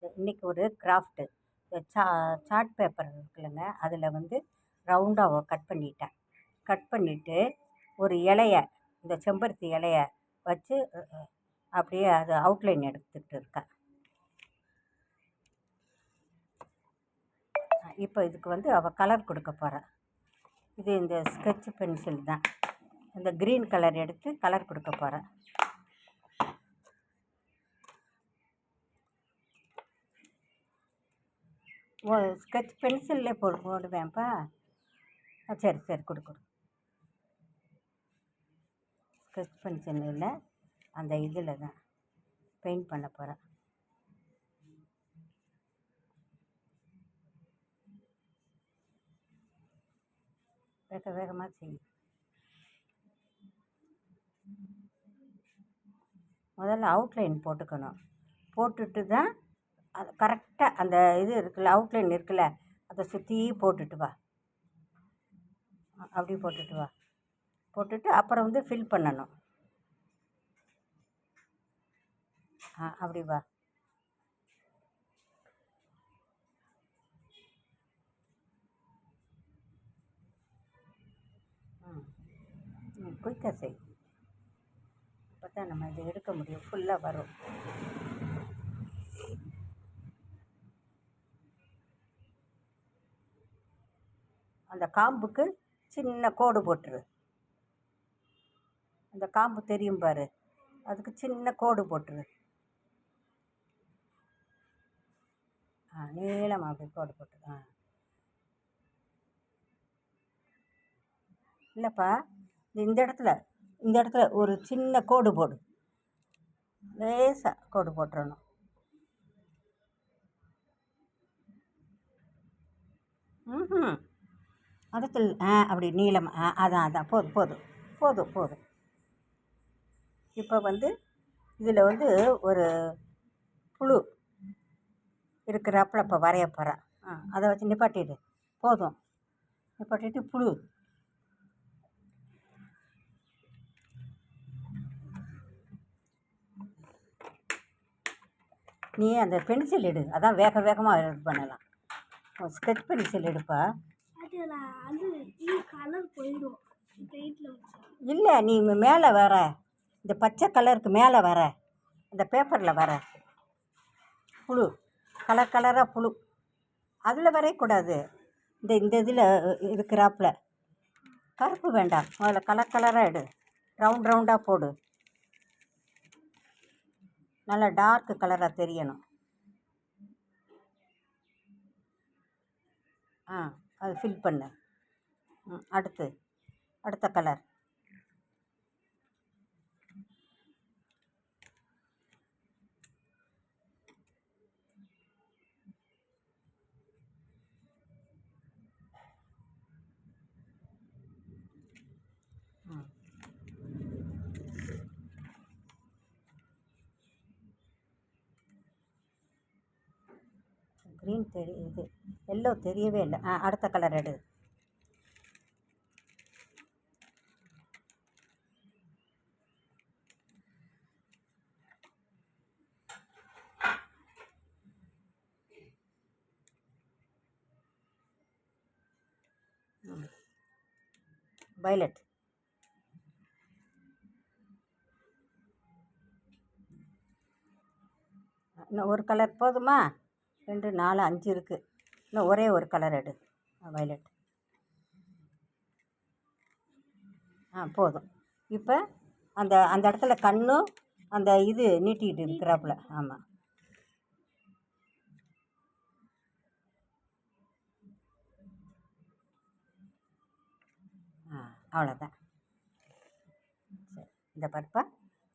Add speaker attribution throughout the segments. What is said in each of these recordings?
Speaker 1: இன்றைக்கி ஒரு craft chart paper இருக்குல்லங்க, அதில் வந்து ரவுண்டாக கட் பண்ணிட்டேன். கட் பண்ணிவிட்டு ஒரு இலைய, இந்த செம்பருத்தி இலைய வச்சு அப்படியே அது அவுட்லைன் எடுத்துக்கிட்டு இருக்கேன். இப்போ இதுக்கு வந்து அவள் கலர் கொடுக்க போகிறேன். இது இந்த ஸ்கெட்ச் பென்சில் தான். இந்த க்ரீன் கலர் எடுத்து கலர் கொடுக்க போகிறேன். ஸ்கெட்ச் பென்சில்லே போடுவேன்ப்பா. சரி சரி கொடு. ஸ்கெட்ச் பென்சிலில் அந்த இதில் தான் பெயிண்ட் பண்ண போகிறேன். வேகமாக செய். முதல்ல அவுட்லைன் போட்டுக்கணும். போட்டுட்டு தான் அது கரெக்டாக அந்த இது இருக்குல்ல, அவுட்லைன் இருக்குல்ல, அதை சுற்றி போட்டுட்டு வா. அப்படி போட்டுட்டு வா. போட்டுட்டு அப்புறம் வந்து ஃபில் பண்ணணும். அப்படி வா. குயிக்காக செய். அப்போ தான் நம்ம இதை எடுக்க முடியும், ஃபுல்லாக வரும். அந்த காம்புக்கு சின்ன கோடு போட்டுரு. அந்த காம்பு தெரியும் பாரு, அதுக்கு சின்ன கோடு போட்டுரு. நீளமாக அப்படி கோடு போட்டுரு. இல்லைப்பா, இந்த இடத்துல ஒரு சின்ன கோடு போடு. லேசாக கோடு போட்டுறணும். அடுத்து அப்படி நீளமாக அதான் போதும். இப்போ வந்து இதில் வந்து ஒரு புழு இருக்கிறப்ப இப்போ வரைய போகிறேன். அதை வச்சு நிப்பாட்டிடு. போதும், நிப்பாட்டிட்டு புழு. நீ அந்த பென்சில் எடு, அதான் வேகமாக இது பண்ணலாம். ஸ்கெட்ச் பென்சில் எடுப்பா. இல்லை, நீ மேலே வர, இந்த பச்சை கலருக்கு மேலே வர, இந்த பேப்பரில் வர புழு, கலராக புழு, அதில் வரையக்கூடாது. இந்த இதில் இருக்கிறாப்புல கருப்பு வேண்டாம். அதில் கலராக எடு, ரவுண்டாக போடு. நல்லா டார்க் கலராக தெரியணும். அது ஃபில் பண்ணு. அடுத்த கலர். க்ரீன் இது எல்லோ தெரியவே இல்லை. அடுத்த கலர் எடு. வயலட். இன்னும் ஒரு கலர் போதுமா? 2 4 5 இருக்குது. இன்னும் ஒரே ஒரு கலர் எடு. வயலட். போதும். இப்போ அந்த இடத்துல கண்ணும் அந்த இது நீட்டிகிட்டு இருக்கிறாப்புல. ஆமாம், அவ்வளோதான். சரி, இந்த பருப்பா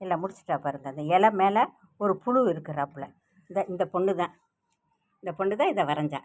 Speaker 1: எல்லாம் முடிச்சுட்டா பாருங்க. அந்த இலை மேலே ஒரு புழு இருக்கிறாப்புல. இந்த பொண்ணு தான் இதை வரைஞ்சா.